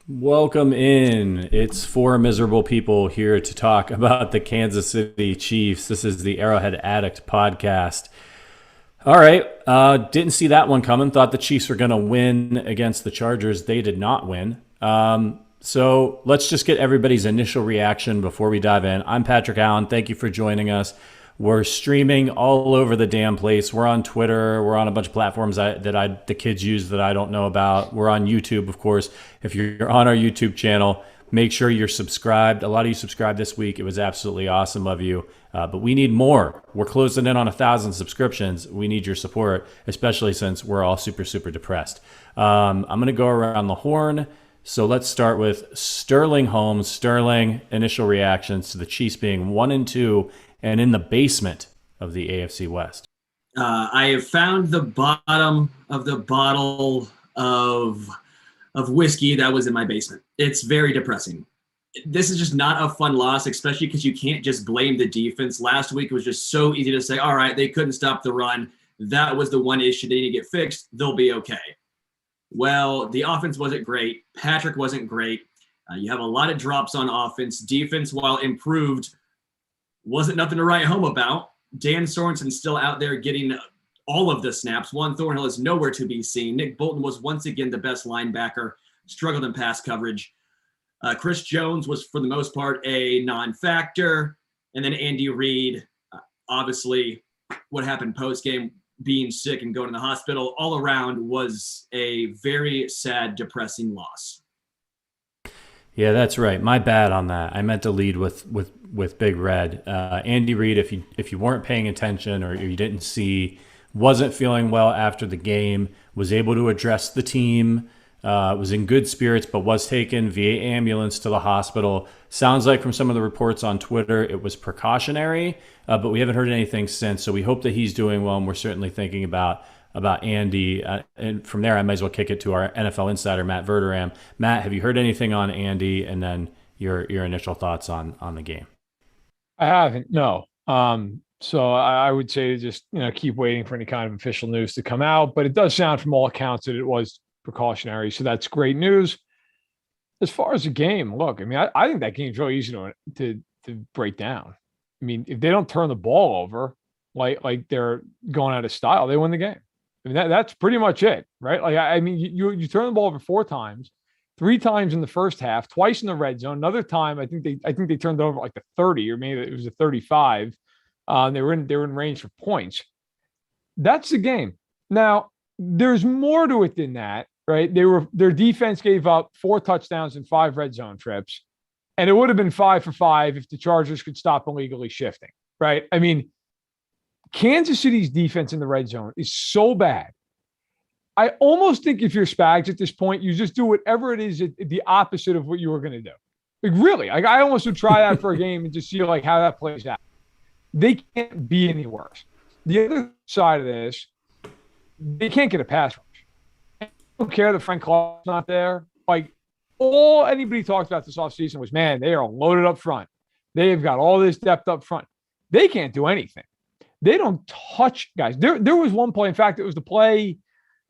Welcome in. It's four miserable people here to talk about the Kansas City Chiefs. This is the Arrowhead Addict podcast. All right. Didn't see that one coming. Thought the Chiefs were going to win against the Chargers. They did not win. So let's just get everybody's initial reaction before we dive in. I'm Patrick Allen. Thank you for joining us. We're streaming all over the damn place. We're on Twitter. We're on a bunch of platforms that the kids use that I don't know about. We're on YouTube, of course. If you're on our YouTube channel, make sure you're subscribed. A lot of you subscribed this week. It was absolutely awesome of you. But we need more. We're closing in on 1,000 subscriptions. We need your support, especially since we're all super, super depressed. I'm going to go around the horn. So let's start with Sterling Holmes. Sterling, initial reactions to the Chiefs being 1-2 and in the basement of the AFC West. I have found the bottom of the bottle of whiskey that was in my basement. It's very depressing. This is just not a fun loss, especially because you can't just blame the defense. Last week it was just so easy to say, all right, they couldn't stop the run. That was the one issue they need to get fixed. They'll be okay. Well, the offense wasn't great. Patrick wasn't great. You have a lot of drops on offense. Defense, while improved, wasn't nothing to write home about. Dan Sorensen still out there getting all of the snaps. Juan Thornhill is nowhere to be seen. Nick Bolton was once again the best linebacker, struggled in pass coverage. Chris Jones was, for the most part, a non-factor. And then Andy Reid, obviously, what happened post-game, being sick and going to the hospital, all around was a very sad, depressing loss. Yeah, that's right. My bad on that. I meant to lead with Big Red. Andy Reid, if you weren't paying attention or you didn't see, wasn't feeling well after the game, was able to address the team, was in good spirits, but was taken via ambulance to the hospital. Sounds like from some of the reports on Twitter, it was precautionary, but we haven't heard anything since. So we hope that he's doing well, and we're certainly thinking about Andy. And from there, I might as well kick it to our NFL insider, Matt Verderame. Matt, have you heard anything on Andy? And then your initial thoughts on the game. I haven't, no. So I would say to just keep waiting for any kind of official news to come out. But it does sound from all accounts that it was precautionary. So that's great news. As far as the game, look, I mean, I think that game's really easy to break down. I mean, if they don't turn the ball over like they're going out of style, they win the game. I mean, that's pretty much it, right? Like, I mean, you turn the ball over 4 times, 3 times in the first half, twice in the red zone. Another time, I think they turned it over like the 30, or maybe it was a 35. They were in range for points. That's the game. Now, there's more to it than that, right? Their defense gave up 4 touchdowns and 5 red zone trips, and it would have been 5 for 5 if the Chargers could stop illegally shifting, right? I mean, Kansas City's defense in the red zone is so bad. I almost think if you're Spags at this point, you just do whatever it is the opposite of what you were going to do. Like, really, like, I almost would try that for a game and just see like how that plays out. They can't be any worse. The other side of this, they can't get a pass rush. I don't care that Frank Clark's not there. Like, all anybody talked about this offseason was, man, they are loaded up front. They've got all this depth up front. They can't do anything. They don't touch guys. There was one play. In fact, it was the play.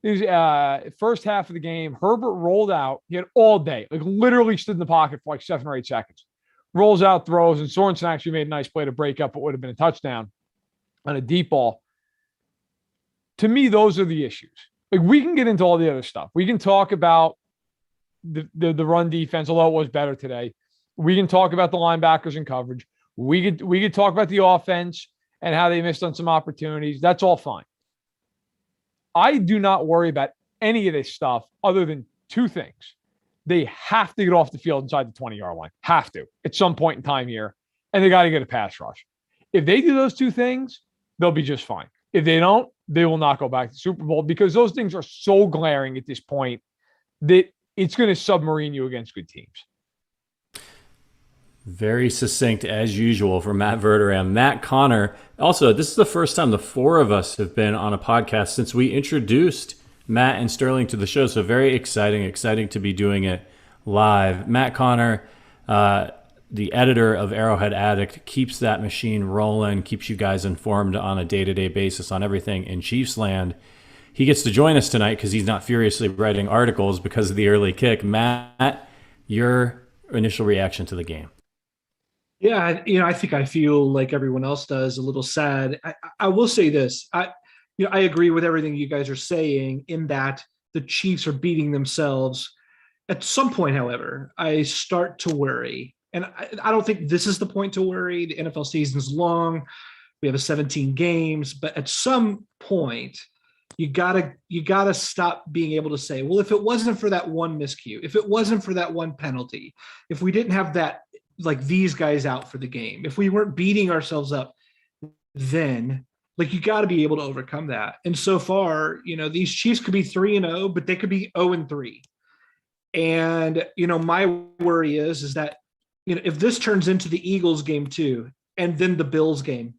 It was first half of the game. Herbert rolled out. He had all day, like literally stood in the pocket for like 7 or 8 seconds. Rolls out, throws, and Sorensen actually made a nice play to break up what would have been a touchdown on a deep ball. To me, those are the issues. Like, we can get into all the other stuff. We can talk about the run defense, although it was better today. We can talk about the linebackers and coverage. We could talk about the offense and how they missed on some opportunities. That's all fine. I do not worry about any of this stuff other than 2 things. They have to get off the field inside the 20-yard line. Have to at some point in time here. And they got to get a pass rush. If they do those 2 things, they'll be just fine. If they don't, they will not go back to the Super Bowl, because those things are so glaring at this point that it's going to submarine you against good teams. Very succinct as usual for Matt Verderame. Matt Connor. Also, this is the first time the 4 of us have been on a podcast since we introduced Matt and Sterling to the show. So very exciting to be doing it live. Matt Connor, the editor of Arrowhead Addict, keeps that machine rolling, keeps you guys informed on a day-to-day basis on everything in Chiefs land. He gets to join us tonight because he's not furiously writing articles because of the early kick. Matt, Your initial reaction to the game? Yeah, I think I feel like everyone else does, a little sad. I will say this. I agree with everything you guys are saying in that the Chiefs are beating themselves. At some point, however, I start to worry. And I don't think this is the point to worry. The NFL season's long. We have a 17 games, but at some point, you gotta stop being able to say, well, if it wasn't for that one miscue, if it wasn't for that one penalty, if we didn't have that, like these guys out for the game, if we weren't beating ourselves up, then like you got to be able to overcome that. And so far, these Chiefs could be 3-0, but they could be 0-3. And my worry is that if this turns into the Eagles game too, and then the Bills game,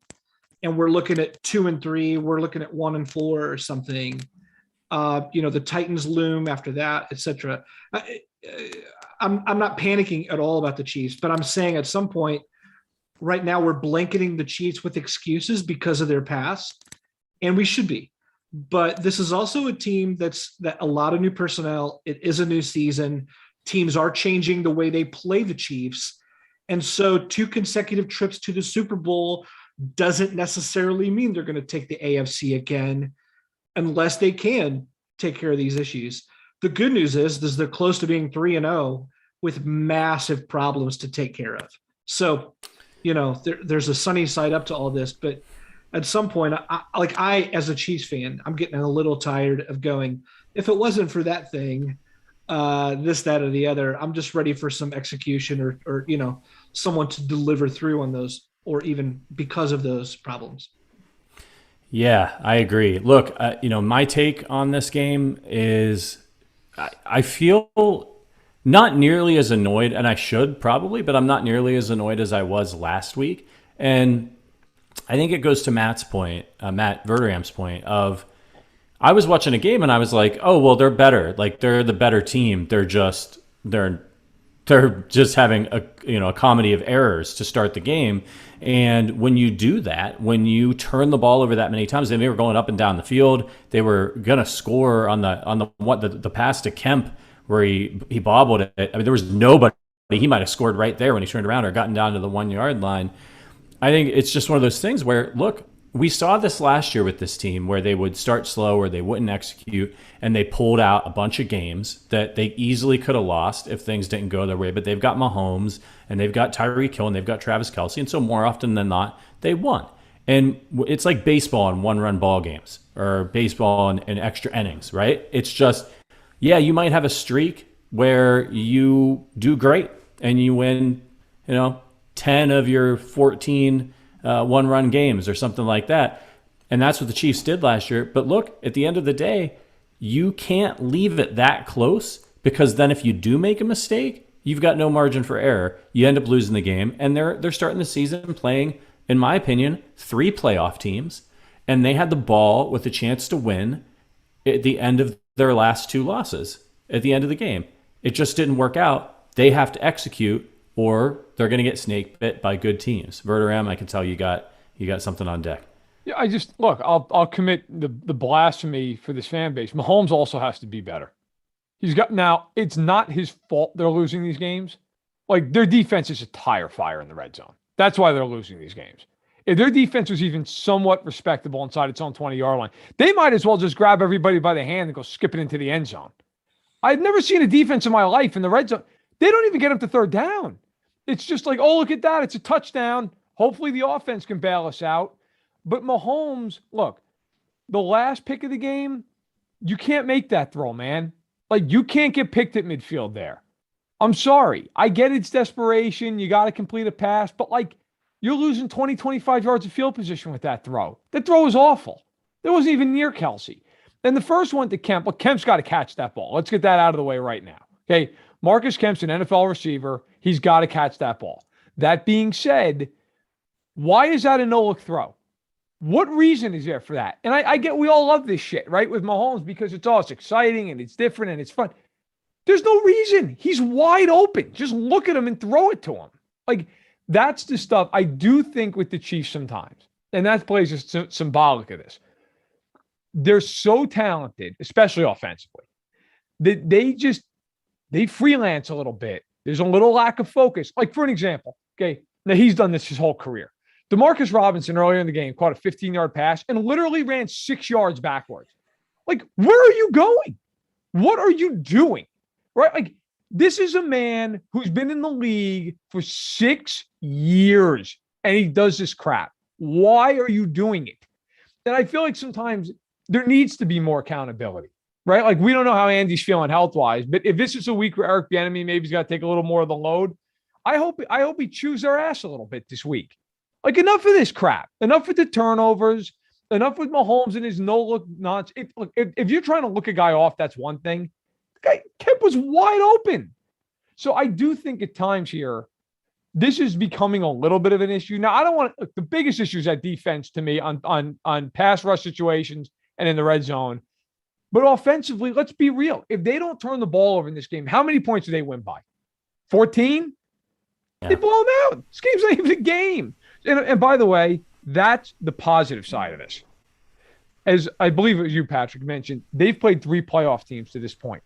and we're looking at 2-3, we're looking at 1-4 or something. The Titans loom after that, etc. I'm not panicking at all about the Chiefs, but I'm saying at some point right now we're blanketing the Chiefs with excuses because of their past, and we should be. But this is also a team that a lot of new personnel. It is a new season. Teams are changing the way they play the Chiefs. And so 2 consecutive trips to the Super Bowl doesn't necessarily mean they're going to take the AFC again unless they can take care of these issues. The good news is they're close to being 3-0 with massive problems to take care of. So, there's a sunny side up to all this, but at some point, I, as a Chiefs fan, I'm getting a little tired of going, if it wasn't for that thing, this, that, or the other, I'm just ready for some execution or someone to deliver through on those, or even because of those problems. Yeah, I agree. Look, my take on this game is I feel not nearly as annoyed, and I should probably, but I'm not nearly as annoyed as I was last week. And I think it goes to Matt Verderame's point of, I was watching a game and I was like, oh, well, they're better. Like they're the better team. They're just having a comedy of errors to start the game. And when you do that, when you turn the ball over that many times, they were going up and down the field. They were gonna score on the pass to Kemp where he bobbled it. I mean, there was nobody. He might have scored right there when he turned around or gotten down to the 1 yard line. I think it's just one of those things where, look, we saw this last year with this team where they would start slow or they wouldn't execute, and they pulled out a bunch of games that they easily could have lost if things didn't go their way. But they've got Mahomes and they've got Tyreek Hill and they've got Travis Kelce, and so more often than not, they won. And it's like baseball in one-run ball games or baseball in extra innings, right? It's just, yeah, you might have a streak where you do great and you win, 10 of your 14 one-run games or something like that. And that's what the Chiefs did last year. But look, at the end of the day, you can't leave it that close, because then if you do make a mistake, you've got no margin for error. You end up losing the game. And they're starting the season playing, in my opinion, 3 playoff teams. And they had the ball with a chance to win at the end of their last 2 losses at the end of the game. It just didn't work out. They have to execute, or they're going to get snake bit by good teams. Verderame, I can tell you got something on deck. Yeah, I'll commit the blasphemy for this fan base. Mahomes also has to be better. Now, it's not his fault they're losing these games. Like, their defense is a tire fire in the red zone. That's why they're losing these games. If their defense was even somewhat respectable inside its own 20-yard line, they might as well just grab everybody by the hand and go skip it into the end zone. I've never seen a defense in my life in the red zone. They don't even get up to third down. It's just like, oh, look at that. It's a touchdown. Hopefully the offense can bail us out. But Mahomes, look, the last pick of the game, you can't make that throw, man. Like, you can't get picked at midfield there. I'm sorry. I get it's desperation. You got to complete a pass. But, like, you're losing 20, 25 yards of field position with that throw. That throw was awful. It wasn't even near Kelce. And the first one to Kemp, well, Kemp's got to catch that ball. Let's get that out of the way right now. Okay, Marcus Kemp's an NFL receiver. He's got to catch that ball. That being said, why is that a no-look throw? What reason is there for that? And I get we all love this shit, right, with Mahomes, because it's exciting and it's different and it's fun. There's no reason. He's wide open. Just look at him and throw it to him. Like, that's the stuff I do think with the Chiefs sometimes. And that plays just symbolic of this. They're so talented, especially offensively, that they freelance a little bit There's a little lack of focus. Like, for an example, okay, now he's done this his whole career. Demarcus Robinson earlier in the game caught a 15-yard pass and literally ran 6 yards backwards. Like, where are you going? What are you doing? Right? Like, this is a man who's been in the league for 6 years and he does this crap. Why are you doing it? And I feel like sometimes there needs to be more accountability, right? Like, we don't know how Andy's feeling health-wise, but if this is a week where Eric Bieniemy maybe he's got to take a little more of the load, I hope he chews their ass a little bit this week. Like, enough of this crap. Enough with the turnovers. Enough with Mahomes and his no-look nonsense. If you're trying to look a guy off, that's one thing. The guy Kemp was wide open. So I do think at times here, this is becoming a little bit of an issue. Now, I don't want to, the biggest issue is that defense to me on pass rush situations and in the red zone. But offensively, let's be real. If they don't turn the ball over in this game, how many points do they win by? 14? Yeah. They blow them out. This game's not even a game. And by the way, that's the positive side of this. As I believe it was you, Patrick, mentioned, they've played 3 playoff teams to this point.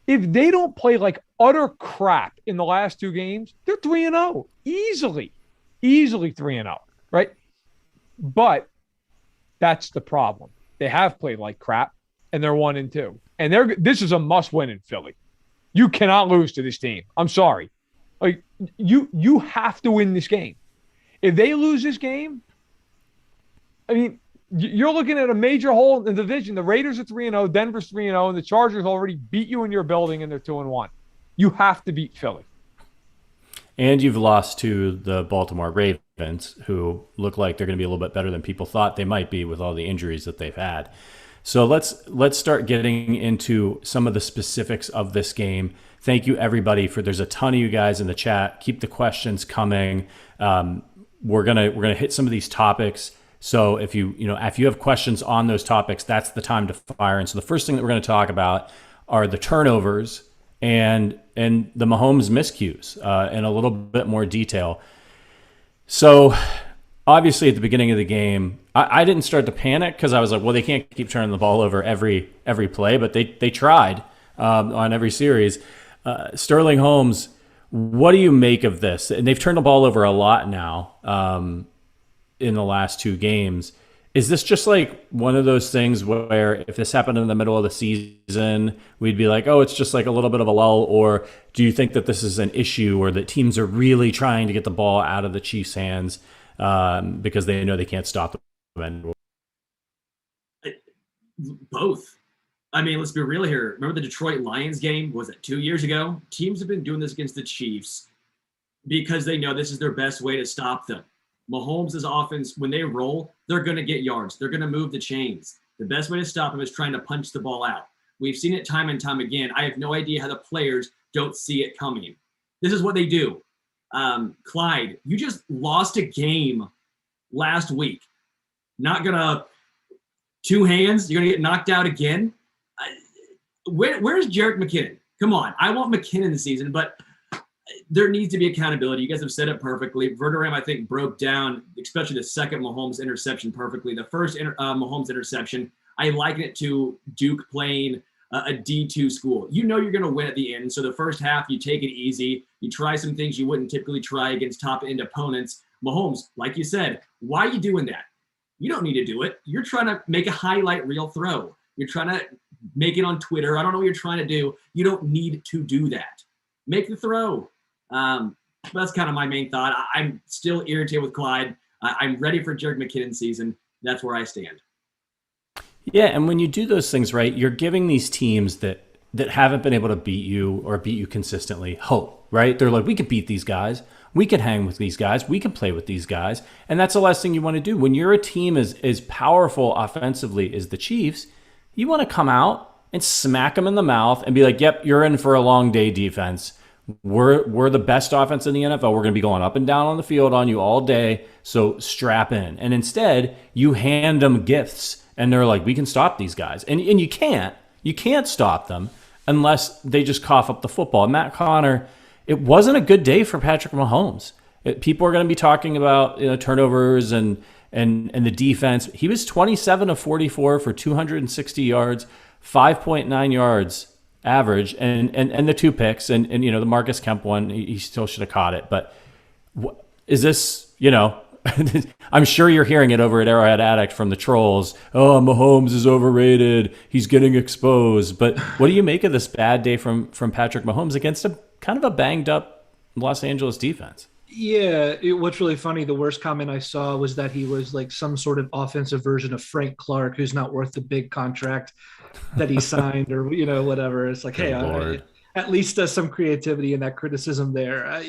If they don't play like utter crap in the last 2 games, they're 3-0. Easily 3-0, right? But that's the problem. They have played like crap, and they're 1-2. And this is a must-win in Philly. You cannot lose to this team. I'm sorry. Like, you have to win this game. If they lose this game, I mean, you're looking at a major hole in the division. The Raiders are 3-0, Denver's 3-0, and the Chargers already beat you in your building, and they're 2-1. You have to beat Philly. And you've lost to the Baltimore Ravens, who look like they're going to be a little bit better than people thought they might be with all the injuries that they've had. So let's start getting into some of the specifics of this game. Thank you, everybody, there's a ton of you guys in the chat. Keep the questions coming. We're gonna hit some of these topics. So if you have questions on those topics, that's the time to fire. And so the first thing that we're going to talk about are the turnovers and the Mahomes miscues in a little bit more detail. So obviously at the beginning of the game, I didn't start to panic because I was like, well, they can't keep turning the ball over every play, but they tried on every series. Sterling Holmes, what do you make of this? And they've turned the ball over a lot now in the last 2 games. Is this just like one of those things where if this happened in the middle of the season, we'd be like, oh, it's just like a little bit of a lull? Or do you think that this is an issue or that teams are really trying to get the ball out of the Chiefs' hands because they know they can't stop them? Both. I mean, let's be real here. Remember the Detroit Lions game? Was it 2 years ago? Teams have been doing this against the Chiefs because they know this is their best way to stop them. Mahomes' offense, when they roll, they're going to get yards. They're going to move the chains. The best way to stop them is trying to punch the ball out. We've seen it time and time again. I have no idea how the players don't see it coming. This is what they do. Clyde, you just lost a game last week. Not going to two hands. You're going to get knocked out again. Where's Jerick McKinnon? Come on. I want McKinnon this season, but there needs to be accountability. You guys have said it perfectly. Verderame, I think, broke down, especially the second Mahomes interception perfectly. The first Mahomes interception, I liken it to Duke playing a D2 school. You know you're going to win at the end. So the first half, you take it easy. You try some things you wouldn't typically try against top-end opponents. Mahomes, like you said, why are you doing that? You don't need to do it. You're trying to make a highlight reel throw. You're trying to make it on Twitter. I don't know what you're trying to do. You don't need to do that. Make the throw. That's kind of my main thought. I'm still irritated with Clyde. I'm ready for Jerick McKinnon season. That's where I stand. Yeah, and when you do those things right, you're giving these teams that haven't been able to beat you or beat you consistently hope, right? They're like, we could beat these guys. We can hang with these guys. We can play with these guys. And that's the last thing you want to do. When you're a team as powerful offensively as the Chiefs, you want to come out and smack them in the mouth and be like, yep, you're in for a long day defense. We're the best offense in the NFL. We're going to be going up and down on the field on you all day, so strap in. And instead, you hand them gifts, and they're like, we can stop these guys. And you can't. You can't stop them unless they just cough up the football. And Matt Connor, it wasn't a good day for Patrick Mahomes. People are going to be talking about turnovers and the defense. He was 27 of 44 for 260 yards, 5.9 yards average, and the 2 picks, and the Marcus Kemp one, he still should have caught it. But is this, I'm sure you're hearing it over at Arrowhead Addict from the trolls. Oh, Mahomes is overrated. He's getting exposed. But what do you make of this bad day from Patrick Mahomes against a kind of a banged up Los Angeles defense? Yeah, what's really funny, the worst comment I saw was that he was like some sort of offensive version of Frank Clark, who's not worth the big contract that he signed, or whatever. It's like, hey, at least some creativity in that criticism there. I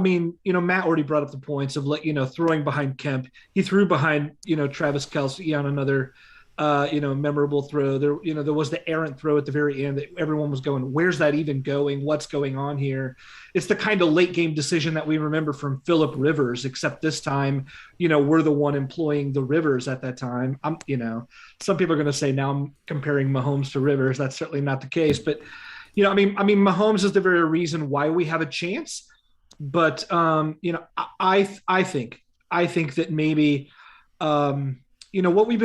mean, Matt already brought up the points of throwing behind Kemp. He threw behind Travis Kelce on another memorable throw. There was the errant throw at the very end that everyone was going, where's that even going? What's going on here? It's the kind of late game decision that we remember from Phillip Rivers, except this time, we're the one employing the Rivers at that time. Some people are going to say now I'm comparing Mahomes to Rivers. That's certainly not the case, but I mean, Mahomes is the very reason why we have a chance. But I think that maybe what we've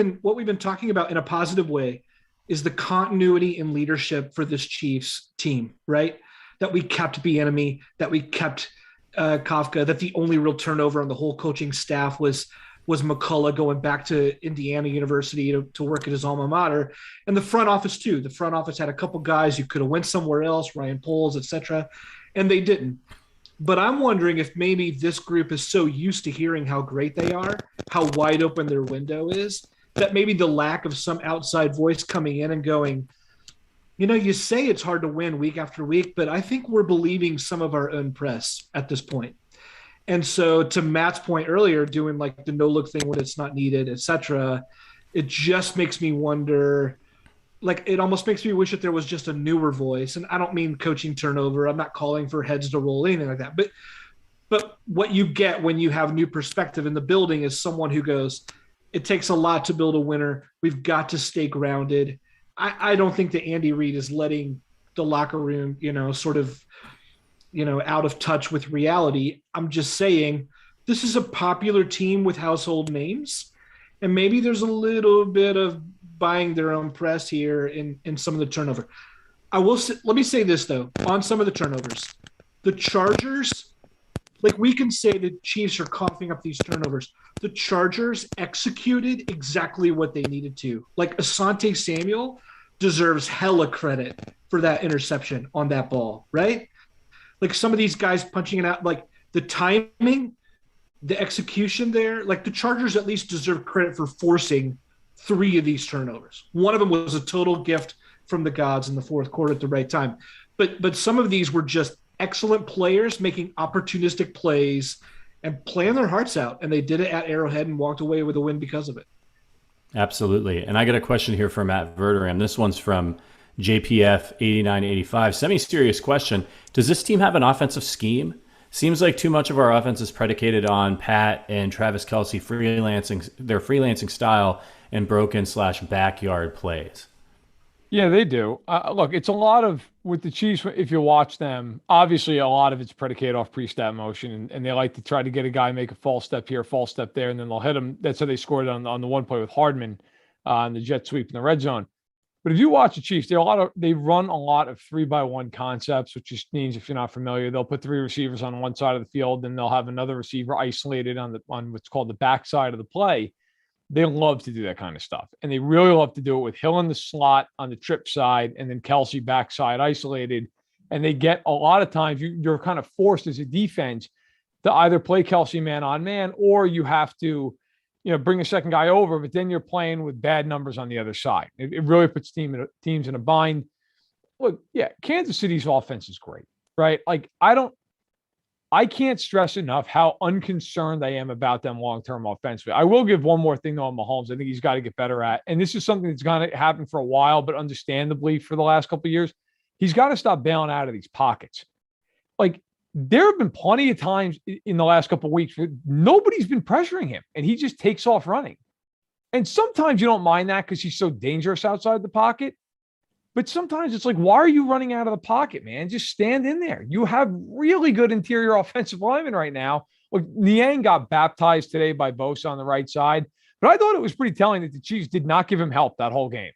been talking about in a positive way is the continuity in leadership for this Chiefs team, right? That we kept Bieniemy, that we kept Kafka, that the only real turnover on the whole coaching staff was McCullough going back to Indiana University to work at his alma mater, and the front office too. The front office had a couple guys who could have went somewhere else, Ryan Poles, etc., and they didn't. But I'm wondering if maybe this group is so used to hearing how great they are, how wide open their window is, that maybe the lack of some outside voice coming in and going, you say it's hard to win week after week, but I think we're believing some of our own press at this point. And so to Matt's point earlier, doing like the no-look thing when it's not needed, etc., it just makes me wonder, like it almost makes me wish that there was just a newer voice. And I don't mean coaching turnover. I'm not calling for heads to roll, anything like that. But what you get when you have new perspective in the building is someone who goes, it takes a lot to build a winner. We've got to stay grounded. I don't think that Andy Reid is letting the locker room, sort of, out of touch with reality. I'm just saying this is a popular team with household names, and maybe there's a little bit of buying their own press here in some of the turnover. Let me say this though, on some of the turnovers, the Chargers, like we can say the Chiefs are coughing up these turnovers. The Chargers executed exactly what they needed to. Like Asante Samuel deserves hella credit for that interception on that ball, right? Like some of these guys punching it out, like the timing, the execution there, like the Chargers at least deserve credit for forcing 3 of these turnovers. One of them was a total gift from the gods in the fourth quarter at the right time. But some of these were just excellent players making opportunistic plays and playing their hearts out. And they did it at Arrowhead and walked away with a win because of it. Absolutely. And I got a question here from Matt Verderame. This one's from JPF 8985. Semi-serious question. Does this team have an offensive scheme? Seems like too much of our offense is predicated on Pat and Travis Kelce their freelancing style and broken/backyard plays. Yeah, they do. Look, it's a lot of, with the Chiefs, if you watch them, obviously a lot of it's predicated off pre-snap motion, and they like to try to get a guy make a false step here, false step there, and then they'll hit him. That's how they scored on the one play with Hardman on the jet sweep in the red zone. But if you watch the Chiefs, they run a lot of 3-by-1 concepts, which just means, if you're not familiar, they'll put 3 receivers on one side of the field, then they'll have another receiver isolated on what's called the back side of the play. They love to do that kind of stuff. And they really love to do it with Hill in the slot on the trip side and then Kelce backside isolated. And they get, a lot of times you're kind of forced as a defense to either play Kelce man on man, or you have to, bring a second guy over, but then you're playing with bad numbers on the other side. It really puts teams in a bind. Look, yeah, Kansas City's offense is great, right? Like I can't stress enough how unconcerned I am about them long-term offensively. I will give one more thing though on Mahomes. I think he's got to get better at, and this is something that's going to happen for a while, but understandably for the last couple of years, he's got to stop bailing out of these pockets. Like there have been plenty of times in the last couple of weeks where nobody's been pressuring him and he just takes off running. And sometimes you don't mind that because he's so dangerous outside the pocket. But sometimes it's like, why are you running out of the pocket, man? Just stand in there. You have really good interior offensive linemen right now. Look, Niang got baptized today by Bosa on the right side, but I thought it was pretty telling that the Chiefs did not give him help that whole game.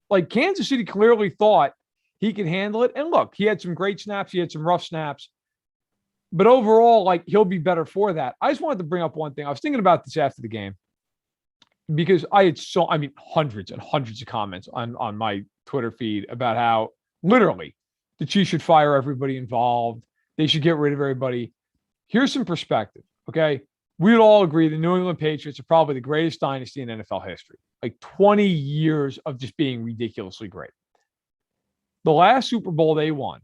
Like Kansas City clearly thought He can handle it. And look, he had some great snaps. He had some rough snaps. But overall, like, he'll be better for that. I just wanted to bring up one thing. I was thinking about this after the game because I had hundreds and hundreds of comments on my Twitter feed about how literally the Chiefs should fire everybody involved. They should get rid of everybody. Here's some perspective, okay? We would all agree the New England Patriots are probably the greatest dynasty in NFL history. Like 20 years of just being ridiculously great. The last Super Bowl they won,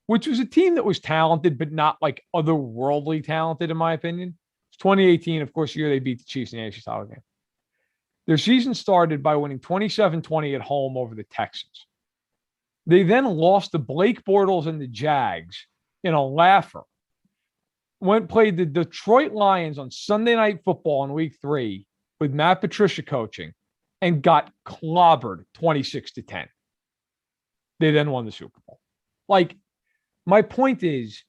which was a team that was talented, but not like otherworldly talented, in my opinion. It's 2018, of course, the year they beat the Chiefs in the AFC title game. Their season started by winning 27-20 at home over the Texans. They then lost to Blake Bortles and the Jags in a laugher. Played the Detroit Lions on Sunday Night Football in week 3 with Matt Patricia coaching and got clobbered 26-10. They then won the Super Bowl. Like, my point is,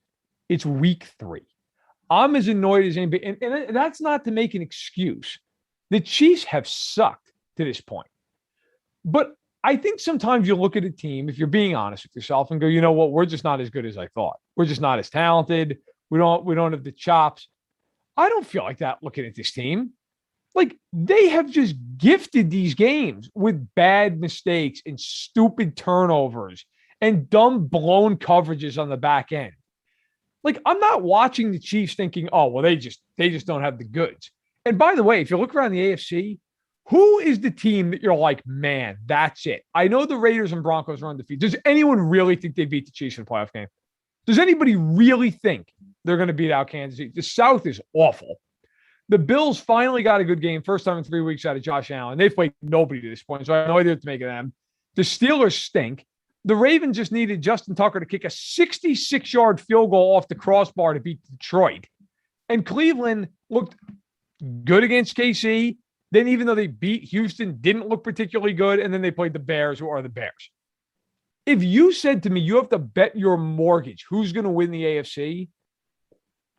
it's week 3. I'm as annoyed as anybody, and that's not to make an excuse. The Chiefs have sucked to this point. But I think sometimes you look at a team, if you're being honest with yourself, and go, you know what, we're just not as good as I thought. We're just not as talented. We don't have the chops. I don't feel like that looking at this team. Like, they have just gifted these games with bad mistakes and stupid turnovers and dumb blown coverages on the back end. Like, I'm not watching the Chiefs thinking, oh, well, they just don't have the goods. And by the way, if you look around the AFC, who is the team that you're like, man, that's it? I know the Raiders and Broncos are undefeated. Does anyone really think they beat the Chiefs in a playoff game? Does anybody really think they're going to beat out Kansas City? The South is awful. The Bills finally got a good game, first time in 3 weeks out of Josh Allen. They've played nobody to this point, so I have no idea what to make of them. The Steelers stink. The Ravens just needed Justin Tucker to kick a 66-yard field goal off the crossbar to beat Detroit. And Cleveland looked good against KC. Then even though they beat Houston, didn't look particularly good. And then they played the Bears, who are the Bears. If you said to me, you have to bet your mortgage who's going to win the AFC,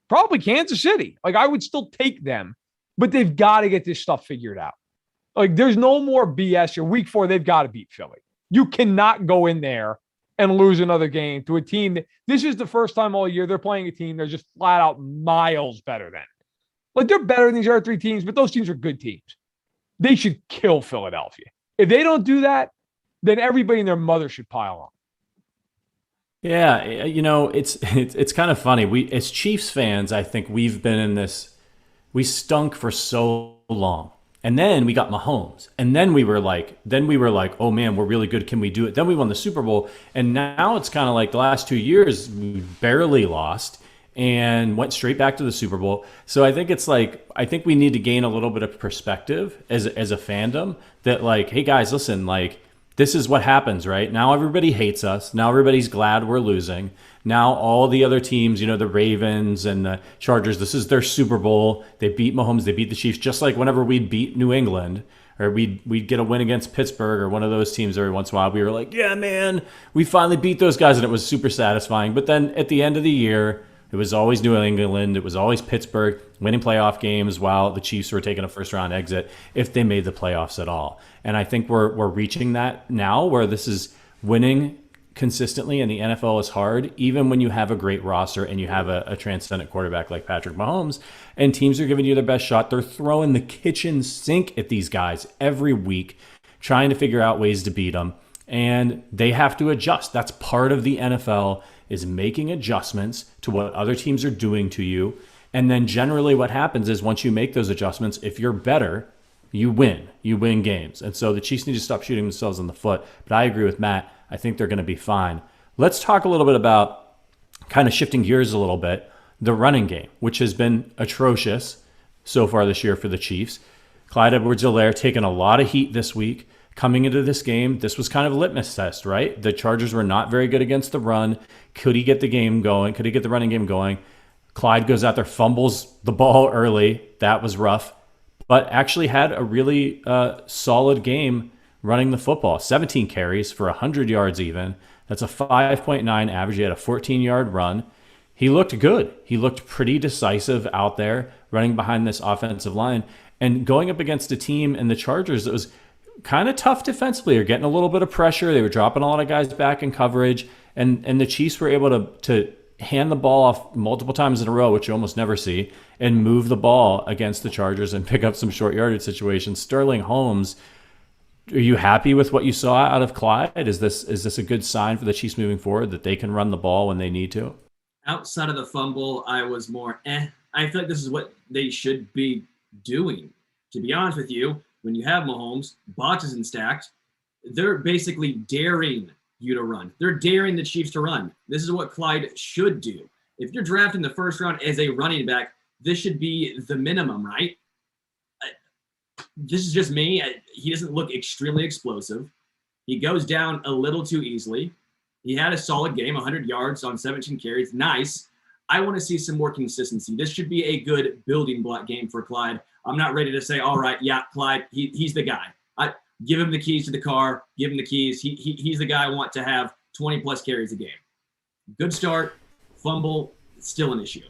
probably Kansas City. Like, I would still take them, but they've got to get this stuff figured out. Like, there's no more BS here. Week 4, they've got to beat Philly. You cannot go in there and lose another game to a team that this is the first time all year they're playing a team they're just flat out miles better than. Like, they're better than these other 3 teams, but those teams are good teams. They should kill Philadelphia. If they don't do that, then everybody and their mother should pile on. Yeah, you know, it's kind of funny. We, as Chiefs fans, I think we've been in this. We stunk for so long, and then we got Mahomes, and then we were like, oh man, we're really good. Can we do it? Then we won the Super Bowl, and now it's kind of like the last 2 years we barely lost and went straight back to the Super Bowl. So I think it's like, I think we need to gain a little bit of perspective as a fandom that, like, hey guys, listen, like, this is what happens, right? Now everybody hates us. Now everybody's glad we're losing. Now all the other teams, you know, the Ravens and the Chargers, this is their Super Bowl. They beat Mahomes. They beat the Chiefs. Just like whenever we'd beat New England or we'd get a win against Pittsburgh or one of those teams every once in a while, we were like, yeah, man, we finally beat those guys, and it was super satisfying. But then at the end of the year, it was always New England. It was always Pittsburgh winning playoff games while the Chiefs were taking a first-round exit if they made the playoffs at all. And I think we're reaching that now where this is winning consistently, and the NFL is hard, even when you have a great roster and you have a transcendent quarterback like Patrick Mahomes, and teams are giving you their best shot. They're throwing the kitchen sink at these guys every week, trying to figure out ways to beat them, and they have to adjust. That's part of the NFL, is making adjustments to what other teams are doing to you. And then generally what happens is once you make those adjustments, if you're better, you win. You win games. And so the Chiefs need to stop shooting themselves in the foot. But I agree with Matt. I think they're going to be fine. Let's talk a little bit about, kind of shifting gears a little bit, the running game, which has been atrocious so far this year for the Chiefs. Clyde Edwards-Helaire taking a lot of heat this week. Coming into this game, this was kind of a litmus test, right? The Chargers were not very good against the run. Could he get the game going? Could he get the running game going? Clyde goes out there, fumbles the ball early. That was rough. But actually had a really solid game running the football. 17 carries for 100 yards even. That's a 5.9 average. He had a 14-yard run. He looked good. He looked pretty decisive out there running behind this offensive line. And going up against a team in the Chargers that was kind of tough defensively. They're getting a little bit of pressure. They were dropping a lot of guys back in coverage, and the Chiefs were able to hand the ball off multiple times in a row, which you almost never see, and move the ball against the Chargers and pick up some short yardage situations. Sterling Holmes, are you happy with what you saw out of Clyde? Is this a good sign for the Chiefs moving forward that they can run the ball when they need to? Outside of the fumble, I was more I feel like this is what they should be doing. To be honest with you, when you have Mahomes, boxes and stacked, they're basically daring you to run. They're daring the Chiefs to run. This is what Clyde should do. If you're drafting the first round as a running back, this should be the minimum, right? This is just me. He doesn't look extremely explosive. He goes down a little too easily. He had a solid game, 100 yards on 17 carries. Nice. I want to see some more consistency. This should be a good building block game for Clyde. I'm not ready to say, all right, yeah, Clyde, he's the guy. Give him the keys to the car. Give him the keys. He's the guy I want to have 20-plus carries a game. Good start. Fumble, still an issue.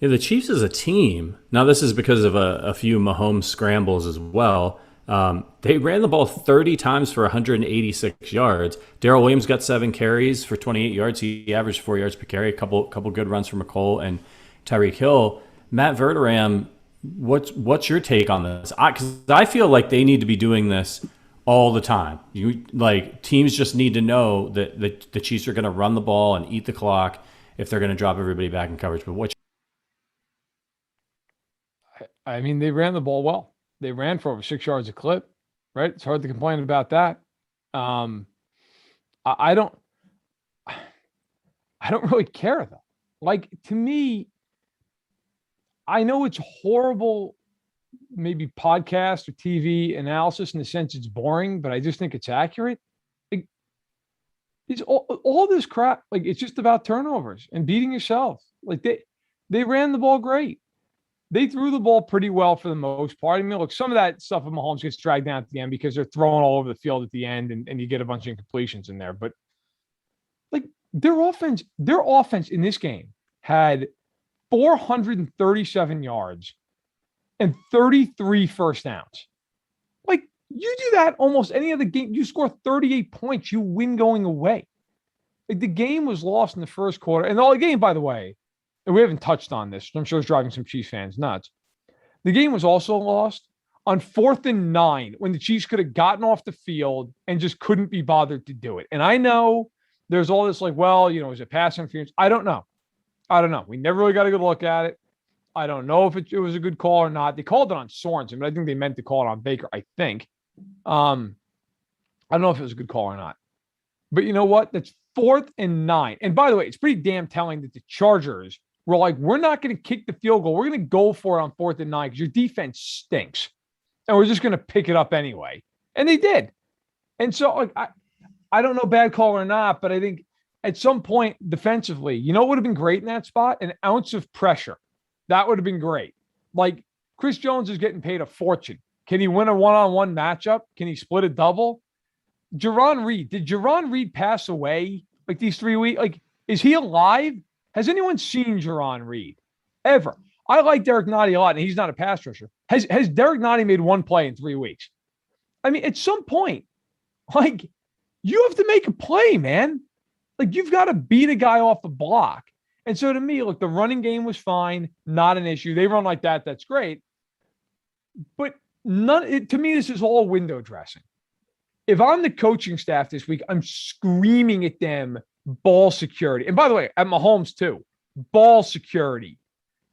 Yeah, the Chiefs as a team, now this is because of a few Mahomes scrambles as well. They ran the ball 30 times for 186 yards. Darrell Williams got 7 carries for 28 yards. He averaged 4 yards per carry, a couple good runs from McCole and Tyreek Hill. Matt Verderame, what's your take on this? Because I feel like they need to be doing this all the time. Teams just need to know that the Chiefs are going to run the ball and eat the clock if they're going to drop everybody back in coverage. But I mean, they ran the ball well. They ran for over 6 yards a clip, right? It's hard to complain about that. I don't really care though. Like, to me, I know it's horrible, maybe podcast or TV analysis in the sense it's boring, but I just think it's accurate. Like, it's all this crap. Like, it's just about turnovers and beating yourself. Like, they ran the ball great. They threw the ball pretty well for the most part. I mean, look, some of that stuff with Mahomes gets dragged down at the end because they're throwing all over the field at the end and you get a bunch of incompletions in there. But like, their offense in this game had 437 yards and 33 first downs. Like, you do that almost any other game. You score 38 points, you win going away. Like, the game was lost in the first quarter. And the game, by the way, and we haven't touched on this, I'm sure it's driving some Chiefs fans nuts. The game was also lost on 4th and 9 when the Chiefs could have gotten off the field and just couldn't be bothered to do it. And I know there's all this like, well, is it pass interference? I don't know. We never really got a good look at it. I don't know if it was a good call or not. They called it on Sorenson, but I think they meant to call it on Baker, I think. I don't know if it was a good call or not. But you know what? That's 4th and 9. And by the way, it's pretty damn telling that the Chargers were like, we're not going to kick the field goal. We're going to go for it on 4th and 9 because your defense stinks. And we're just going to pick it up anyway. And they did. And so like, I don't know bad call or not, but I think at some point defensively, what would have been great in that spot? An ounce of pressure. That would have been great. Like, Chris Jones is getting paid a fortune. Can he win a one-on-one matchup? Can he split a double? Jarron Reed. Did Jarron Reed pass away like these 3 weeks? Like, is he alive? Has anyone seen Jarron Reed ever? I like Derek Nottie a lot, and he's not a pass rusher. Has Derek Nottie made one play in 3 weeks? I mean, at some point, like, you have to make a play, man. Like, you've got to beat a guy off the block. And so to me, look, the running game was fine, not an issue. They run like that. That's great. But to me, this is all window dressing. If I'm the coaching staff this week, I'm screaming at them, ball security. And by the way, at Mahomes too, ball security.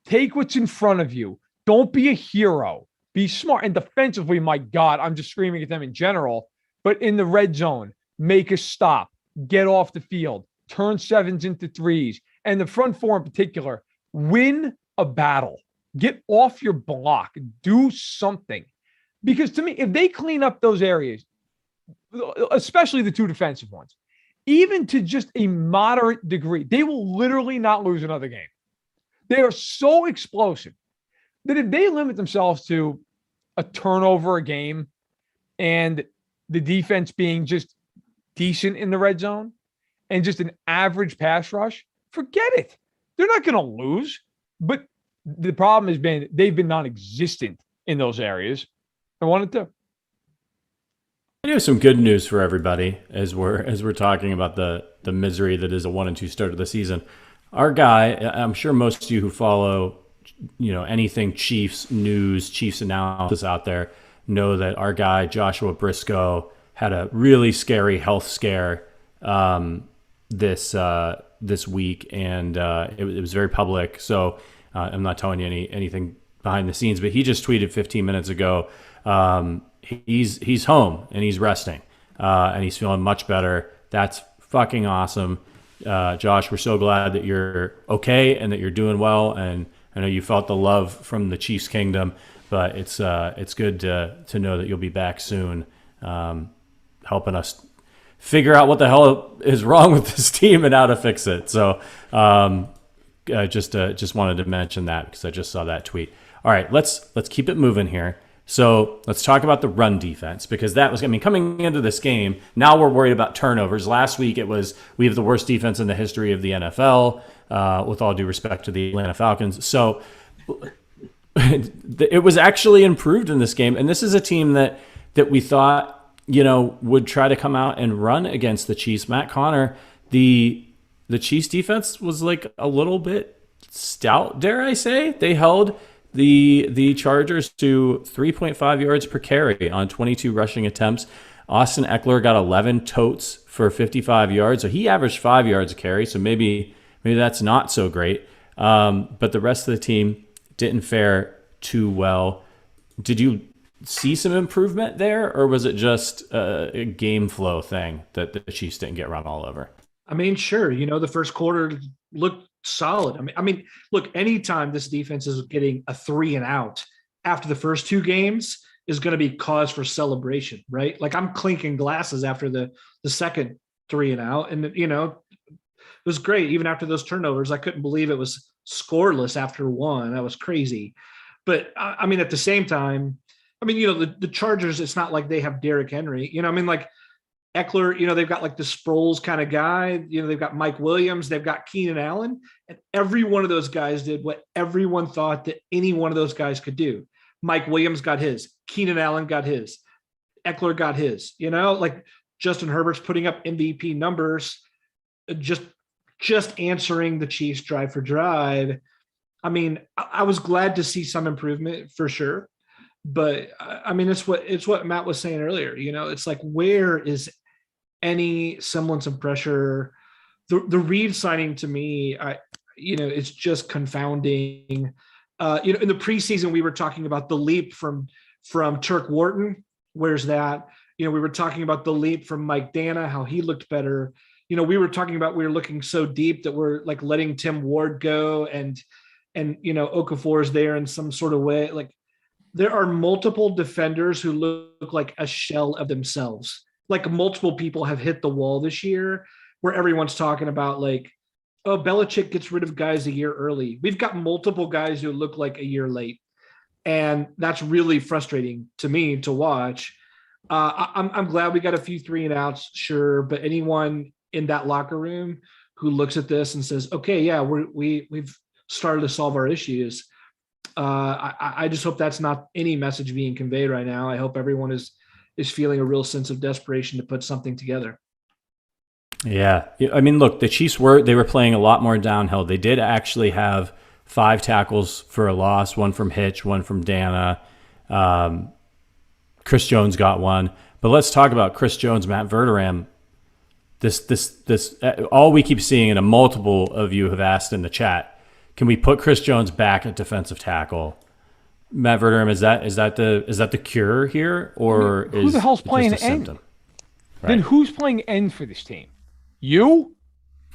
Take what's in front of you. Don't be a hero. Be smart. And defensively, my God, I'm just screaming at them in general. But in the red zone, make a stop. Get off the field. Turn 7s into 3s. And the front 4 in particular, win a battle. Get off your block. Do something. Because to me, if they clean up those areas, especially the 2 defensive ones, even to just a moderate degree, they will literally not lose another game. They are so explosive that if they limit themselves to a turnover a game and the defense being just decent in the red zone and just an average pass rush, forget it. They're not going to lose. But the problem has been they've been non-existent in those areas. I wanted to. I do have some good news for everybody as we're talking about the misery that is a 1-2 start of the season. Our guy, I'm sure most of you who follow, anything Chiefs news, Chiefs analysis out there know that our guy Joshua Briscoe had a really scary health scare this week, and it was very public. So I'm not telling you anything behind the scenes, but he just tweeted 15 minutes ago. He's home and he's resting, and he's feeling much better. That's fucking awesome. Josh, we're so glad that you're okay and that you're doing well. And I know you felt the love from the Chiefs Kingdom, but it's good to know that you'll be back soon, helping us figure out what the hell is wrong with this team and how to fix it. So just wanted to mention that because I just saw that tweet. All right, let's keep it moving here. So let's talk about the run defense, because that was, coming into this game, now we're worried about turnovers. Last week it was, we have the worst defense in the history of the NFL, with all due respect to the Atlanta Falcons. So it was actually improved in this game. And this is a team that we thought, would try to come out and run against the Chiefs. Matt Connor, the Chiefs defense was like a little bit stout, dare I say. They held the Chargers to 3.5 yards per carry on 22 rushing attempts. Austin Eckler got 11 totes for 55 yards. So he averaged 5 yards a carry. So maybe that's not so great. But the rest of the team didn't fare too well. Did you see some improvement there, or was it just a game flow thing that the Chiefs didn't get run all over? Sure. The first quarter looked solid. Look, anytime this defense is getting a 3 and out after the first 2 games is going to be cause for celebration, right? Like, I'm clinking glasses after the second 3 and out. And, it was great. Even after those turnovers, I couldn't believe it was scoreless after 1. That was crazy. But at the same time, the Chargers, it's not like they have Derrick Henry, like Eckler, they've got like the Sproles kind of guy, they've got Mike Williams, they've got Keenan Allen, and every one of those guys did what everyone thought that any one of those guys could do. Mike Williams got his, Keenan Allen got his, Eckler got his, like Justin Herbert's putting up MVP numbers, just answering the Chiefs drive for drive. I was glad to see some improvement for sure. But it's what Matt was saying earlier. It's like, where is any semblance of pressure? The Reed signing, to me, it's just confounding. In the preseason, we were talking about the leap from Turk Wharton. Where's that? We were talking about the leap from Mike Dana, how he looked better. We were talking about, we were looking so deep that we're like letting Tim Ward go, and Okafor is there in some sort of way. Like, there are multiple defenders who look like a shell of themselves. Like, multiple people have hit the wall this year where everyone's talking about like, oh, Belichick gets rid of guys a year early. We've got multiple guys who look like a year late. And that's really frustrating to me to watch. I'm glad we got a few 3 and outs, sure. But anyone in that locker room who looks at this and says, okay, yeah, we've started to solve our issues. I just hope that's not any message being conveyed right now. I hope everyone is feeling a real sense of desperation to put something together. Yeah. Look, the Chiefs were playing a lot more downhill. They did actually have 5 tackles for a loss, 1 from Hitch, 1 from Dana. Chris Jones got 1. But let's talk about Chris Jones, Matt Verderame. This all we keep seeing, and multiple of you have asked in the chat, can we put Chris Jones back at defensive tackle? Matt Verderame, is that the cure here, or who the hell's playing end? Right. Then who's playing end for this team? You?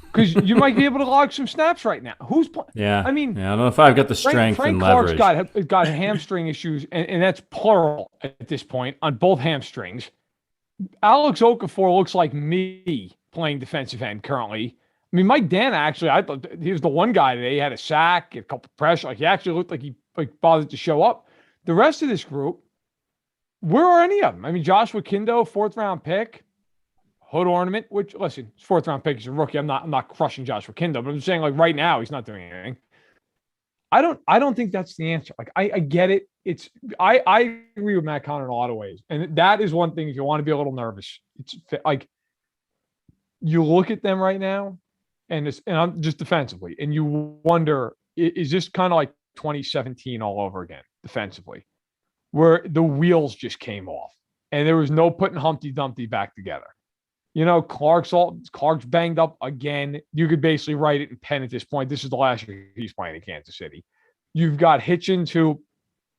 Because you might be able to log some snaps right now. Who's playing? Yeah. I don't know if I've got the strength Frank and Clark's leverage. got hamstring issues, and that's plural at this point on both hamstrings. Alex Okafor looks like me playing defensive end currently. Mike Dana, actually, I thought he was the one guy today. He had a sack, a couple of pressure. Like, he actually looked like he bothered to show up. The rest of this group, where are any of them? Joshua Kindo, 4th-round pick, hood ornament, which, listen, 4th-round pick is a rookie. I'm not crushing Joshua Kindo, but I'm saying, like, right now, he's not doing anything. I don't think that's the answer. Like I get it. I agree with Matt Conner in a lot of ways. And that is one thing if you want to be a little nervous. It's like you look at them right now and I'm just defensively and you wonder, is this kind of like 2017 all over again defensively, where the wheels just came off and there was no putting Humpty Dumpty back together. Clark's banged up again. You could basically write it in pen at this point. This is the last year he's playing in Kansas City. You've got Hitchens, who,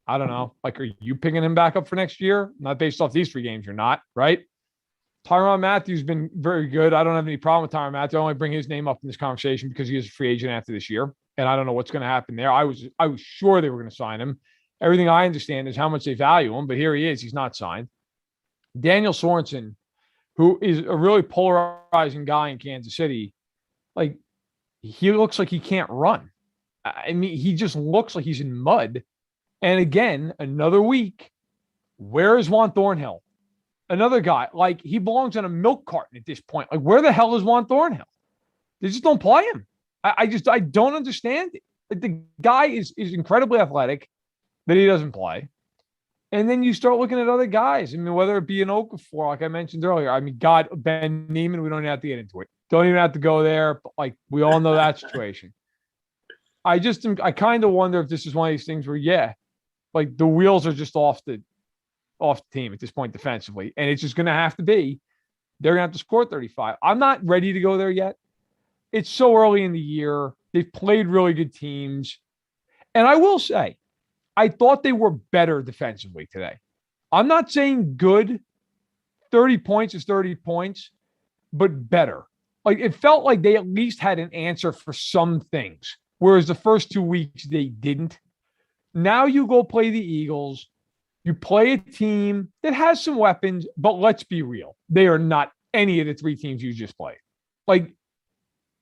I don't know, like, are you picking him back up for next year? Not based off these 3 games, you're not, right? Tyrann Mathieu's been very good. I don't have any problem with Tyrann Mathieu. I only bring his name up in this conversation because he is a free agent after this year, and I don't know what's going to happen there. I was sure they were going to sign him. Everything I understand is how much they value him, but here he is. He's not signed. Daniel Sorenson, who is a really polarizing guy in Kansas City, like, he looks like he can't run. I mean, he just looks like he's in mud. And again, another week, where is Juan Thornhill? Another guy, like, he belongs on a milk carton at this point. Like, where the hell is Juan Thornhill? They just don't play him. I don't understand it. Like, the guy is incredibly athletic, but he doesn't play. And then you start looking at other guys. I mean, whether it be an Okafor, like I mentioned earlier. I mean, God, Ben Neiman, we don't even have to get into it. Don't even have to go there. But, like, we all know that situation. I kind of wonder if this is one of these things where, like, the wheels are just off the team at this point defensively. And it's just going to have to be, they're going to have to score 35. I'm not ready to go there yet. It's so early in the year. They've played really good teams. And I will say, I thought they were better defensively today. I'm not saying good. 30 points is 30 points, but better. Like, it felt like they at least had an answer for some things, whereas the first 2 weeks they didn't. Now you go play the Eagles. You play a team that has some weapons, but let's be real. They are not any of the 3 teams you just played. Like,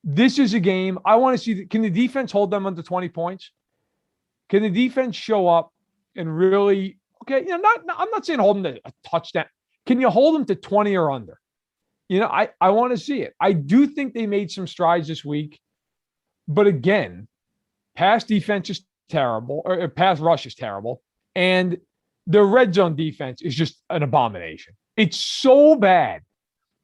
this is a game I want to see. Can the defense hold them under 20 points? Can the defense show up and really, I'm not saying hold them to a touchdown. Can you hold them to 20 or under? I want to see it. I do think they made some strides this week, but again, pass defense is terrible, or pass rush is terrible. And the red zone defense is just an abomination. It's so bad.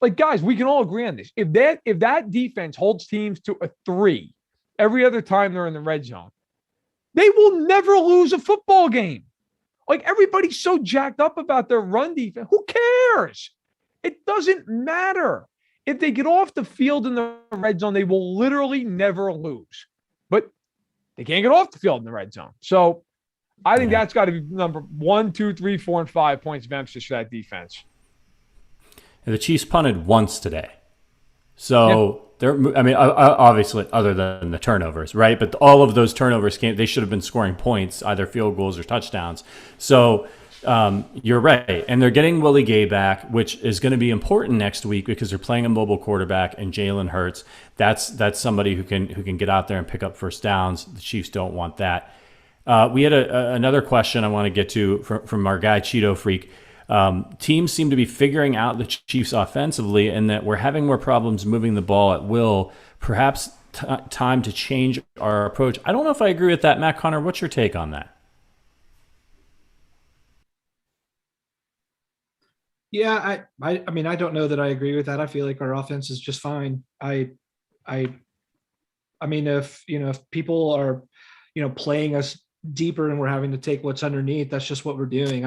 Like, guys, we can all agree on this. If that defense holds teams to a 3 every other time they're in the red zone, they will never lose a football game. Like, everybody's so jacked up about their run defense. Who cares? It doesn't matter. If they get off the field in the red zone, they will literally never lose. But they can't get off the field in the red zone. So I think that's got to be number 1, 2, 3, 4, and 5 points of emphasis for that defense. And the Chiefs punted once today. So obviously, other than the turnovers, right? But all of those turnovers they should have been scoring points, either field goals or touchdowns. So you're right. And they're getting Willie Gay back, which is going to be important next week because they're playing a mobile quarterback and Jalen Hurts. That's somebody who can get out there and pick up first downs. The Chiefs don't want that. We had another question I want to get to from our guy Cheeto Freak. Teams seem to be figuring out the Chiefs offensively and that we're having more problems moving the ball at will. Perhaps time to change our approach. I don't know if I agree with that. Matt Conner, what's your take on that? Yeah, I mean, I don't know that I agree with that. I feel like our offense is just fine. I mean, if people are, playing us deeper and we're having to take what's underneath, that's just what we're doing.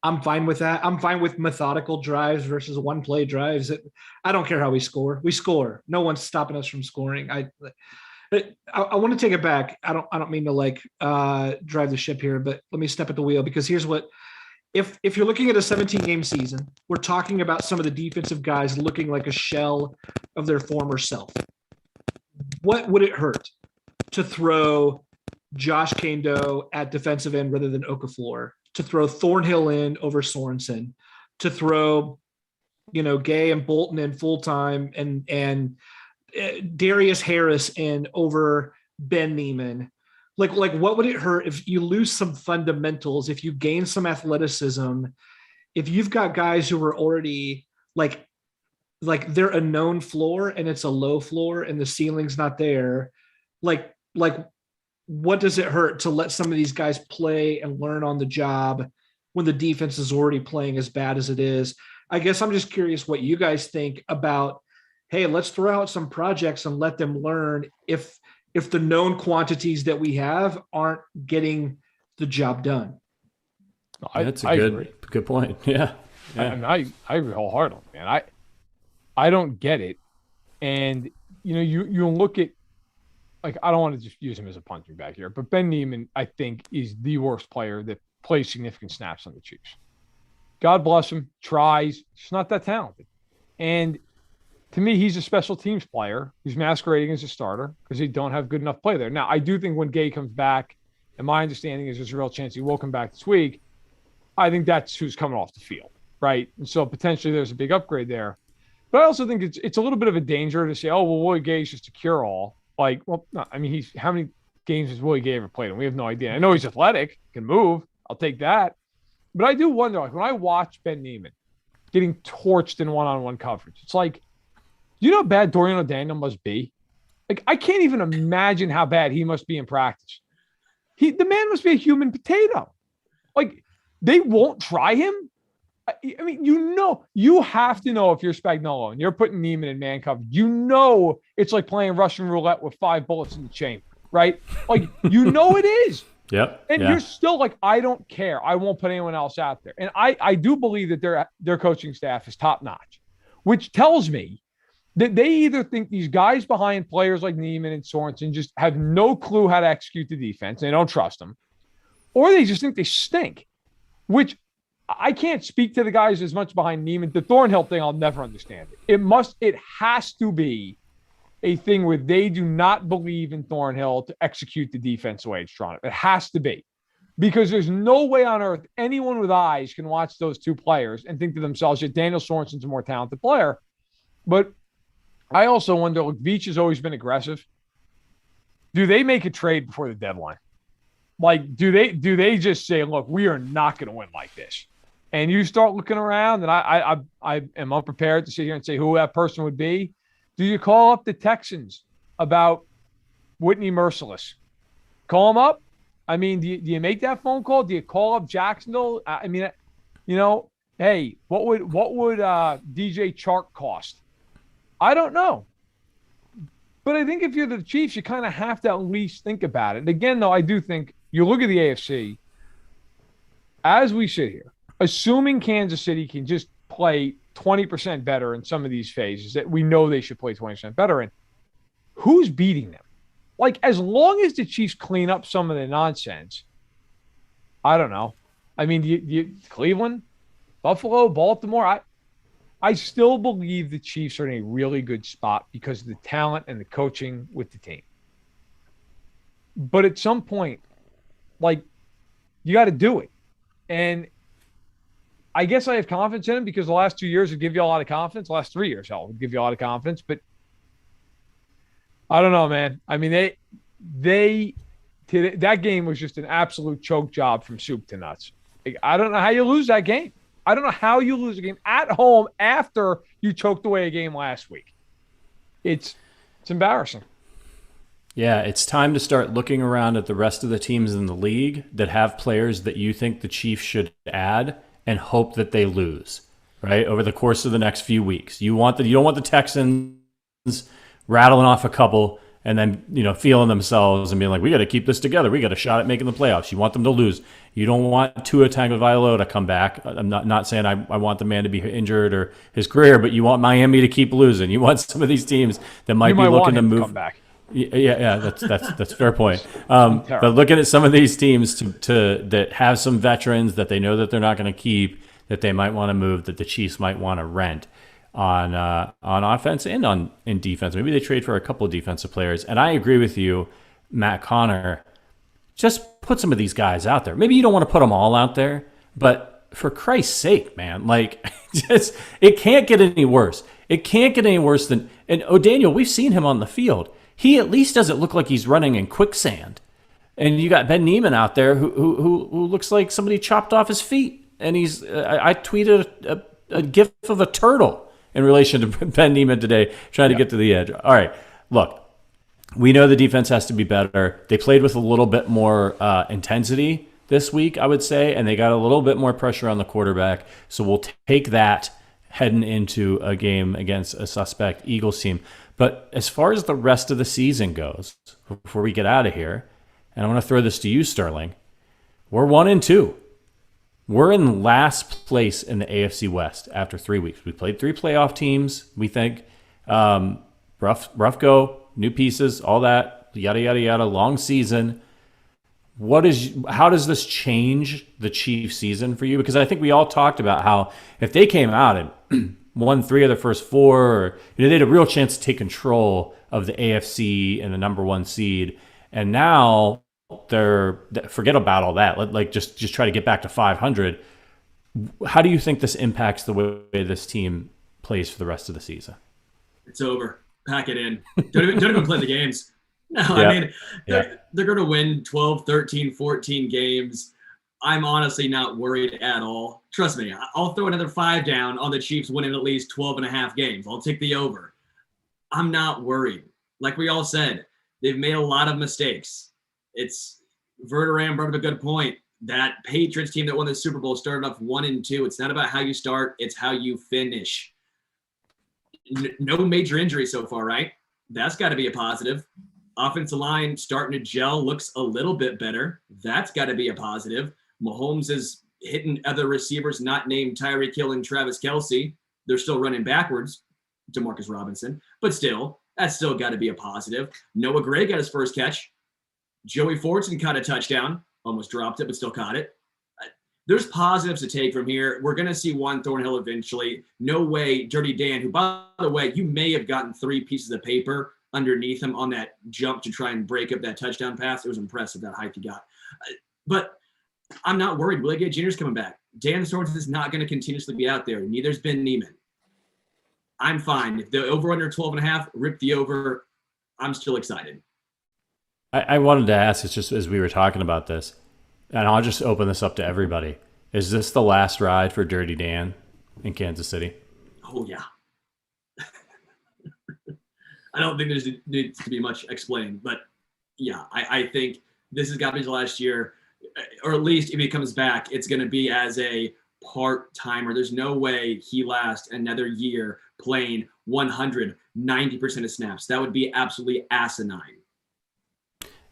I'm fine with that. I'm fine with methodical drives versus one play drives. I don't care how we score. We score. No one's stopping us from scoring. I want to take it back. I don't mean to drive the ship here, but let me step at the wheel because here's what. If you're looking at a 17-game season, we're talking about some of the defensive guys looking like a shell of their former self. What would it hurt to throw Josh Kando at defensive end rather than Okafor? To throw Thornhill in over Sorensen, to throw, Gay and Bolton in full time, and Darius Harris in over Ben Neiman. Like what would it hurt if you lose some fundamentals, if you gain some athleticism, if you've got guys who are already like they're a known floor and it's a low floor and the ceiling's not there, like what does it hurt to let some of these guys play and learn on the job when the defense is already playing as bad as it is? I guess I'm just curious what you guys think about, hey, let's throw out some projects and let them learn if the known quantities that we have aren't getting the job done. That's a good point. Yeah. I agree wholeheartedly, man. I don't get it. And, you look at, like, I don't want to just use him as a punching bag here, but Ben Niemann, I think, is the worst player that plays significant snaps on the Chiefs. God bless him, tries. He's not that talented. And to me, he's a special teams player who's masquerading as a starter because they don't have good enough play there. Now, I do think when Gay comes back, and my understanding is there's a real chance he will come back this week, I think that's who's coming off the field, right? And so potentially there's a big upgrade there. But I also think it's a little bit of a danger to say, oh, well, Willie Gay's just a cure-all. Like, well, no, I mean, how many games has Willie Gay ever played? And we have no idea. I know he's athletic, can move. I'll take that. But I do wonder, like, when I watch Ben Niemann getting torched in one-on-one coverage, it's like, you know how bad Dorian O'Daniel must be? Like, I can't even imagine how bad he must be in practice. The man must be a human potato. Like, they won't try him. I mean, you have to know if you're Spagnuolo and you're putting Niemann in man coverage, it's like playing Russian roulette with 5 bullets in the chamber, right? Like, it is. Yep. And you're still like, I don't care. I won't put anyone else out there. And I do believe that their coaching staff is top notch, which tells me that they either think these guys behind players like Niemann and Sorenson just have no clue how to execute the defense. They don't trust them, or they just think they stink, which I can't speak to the guys as much behind Niemann. The Thornhill thing, I'll never understand it. It has to be a thing where they do not believe in Thornhill to execute the defense the way it's drawn up. It has to be, because there's no way on earth anyone with eyes can watch those two players and think to themselves, yeah, Daniel Sorenson's a more talented player. But I also wonder, look, Veach has always been aggressive. Do they make a trade before the deadline? Like, do they just say, look, we are not going to win like this? And you start looking around, and I am unprepared to sit here and say who that person would be. Do you call up the Texans about Whitney Merciless? Call them up? I mean, do you make that phone call? Do you call up Jacksonville? I mean, hey, what would DJ Chark cost? I don't know. But I think if you're the Chiefs, you kind of have to at least think about it. And again, though, I do think you look at the AFC, as we sit here, assuming Kansas City can just play 20% better in some of these phases that we know they should play 20% better in, who's beating them? Like, as long as the Chiefs clean up some of the nonsense, I don't know. I mean, Cleveland, Buffalo, Baltimore, I still believe the Chiefs are in a really good spot because of the talent and the coaching with the team. But at some point, like, you got to do it. And I guess I have confidence in him because the last 2 years would give you a lot of confidence. The last 3 years, would give you a lot of confidence. But I don't know, man. I mean, that game was just an absolute choke job from soup to nuts. I don't know how you lose that game. I don't know how you lose a game at home after you choked away a game last week. It's embarrassing. Yeah, it's time to start looking around at the rest of the teams in the league that have players that you think the Chiefs should add and hope that they lose, right, over the course of the next few weeks. You don't want the Texans rattling off a couple and then, feeling themselves and being like, we got to keep this together. We got a shot at making the playoffs. You want them to lose. You don't want Tua Tagovailoa to come back. I'm not saying I want the man to be injured or his career, but you want Miami to keep losing. You want some of these teams that might be looking to move. Come back. Yeah, that's a fair point. But looking at some of these teams that have some veterans that they know that they're not going to keep, that they might want to move, that the Chiefs might want to rent on offense and in defense. Maybe they trade for a couple of defensive players. And I agree with you, Matt Connor. Just put some of these guys out there. Maybe you don't want to put them all out there, but for Christ's sake, man, like, it can't get any worse. It can't get any worse than. And O'Daniel, we've seen him on the field. He at least doesn't look like he's running in quicksand. And you got Ben Niemann out there who looks like somebody chopped off his feet. And I tweeted a gif of a turtle in relation to Ben Niemann today, trying to get to the edge. All right, look, We know the defense has to be better. They played with a little bit more intensity this week, I would say, and they got a little bit more pressure on the quarterback. So we'll take that heading into a game against a suspect Eagles team. But as far as the rest of the season goes, before we get out of here, and I want to throw this to you, Sterling, we're 1-2. We're in last place in the AFC West after 3 weeks. We played 3 playoff teams, we think. Rough go, new pieces, all that, yada, yada, yada, long season. How does this change the Chiefs season for you? Because I think we all talked about how if they came out and won 3 of their first 4, or, they had a real chance to take control of the AFC and the number 1 seed. And now forget about all that. Like just try to get back to 500. How do you think this impacts the way this team plays for the rest of the season? It's over. Pack it in. Don't even play the games. No, yeah. I mean, they're going to win 12, 13, 14 games. I'm honestly not worried at all. Trust me, I'll throw another 5 down on the Chiefs winning at least 12 and a half games. I'll take the over. I'm not worried. Like we all said, they've made a lot of mistakes. It's Verderame brought up a good point. That Patriots team that won the Super Bowl started off 1-2. It's not about how you start, it's how you finish. No major injuries so far, right? That's got to be a positive. Offensive line starting to gel, looks a little bit better. That's got to be a positive. Mahomes is hitting other receivers not named Tyreek Hill and Travis Kelce. They're still running backwards, Demarcus Robinson. But still, that's still got to be a positive. Noah Gray got his first catch. Joey Fortson caught a touchdown. Almost dropped it, but still caught it. There's positives to take from here. We're going to see Juan Thornhill eventually. No way, Dirty Dan, who, by the way, you may have gotten 3 pieces of paper underneath him on that jump to try and break up that touchdown pass. It was impressive, that height he got. But I'm not worried. Willie Gay Jr. is coming back. Dan Sorensen is not going to continuously be out there. Neither's Ben Neiman. I'm fine. If the over-under 12.5, rip the over. I'm still excited. I wanted to ask, it's just as we were talking about this, and I'll just open this up to everybody. Is this the last ride for Dirty Dan in Kansas City? Oh, yeah. I don't think there needs to be much explained, but yeah, I think this has got to be the last year, or at least if he comes back, it's going to be as a part-timer. There's no way he lasts another year playing 190% of snaps. That would be absolutely asinine.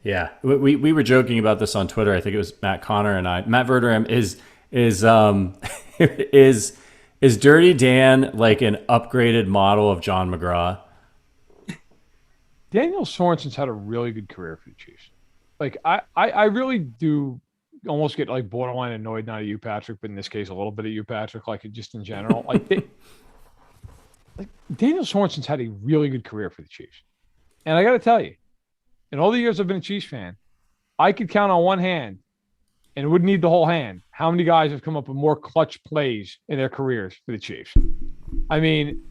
Yeah, we were joking about this on Twitter. I think it was Matt Connor and I. Matt Verderame is Dirty Dan like an upgraded model of John McGraw? Daniel Sorensen's had a really good career for the Chiefs. Like I really do almost get like borderline annoyed, not at you, Patrick, but in this case a little bit at you, Patrick, like just in general. Like Daniel Sorensen's had a really good career for the Chiefs. And I got to tell you, in all the years I've been a Chiefs fan, I could count on one hand, and wouldn't need the whole hand, how many guys have come up with more clutch plays in their careers for the Chiefs. I mean,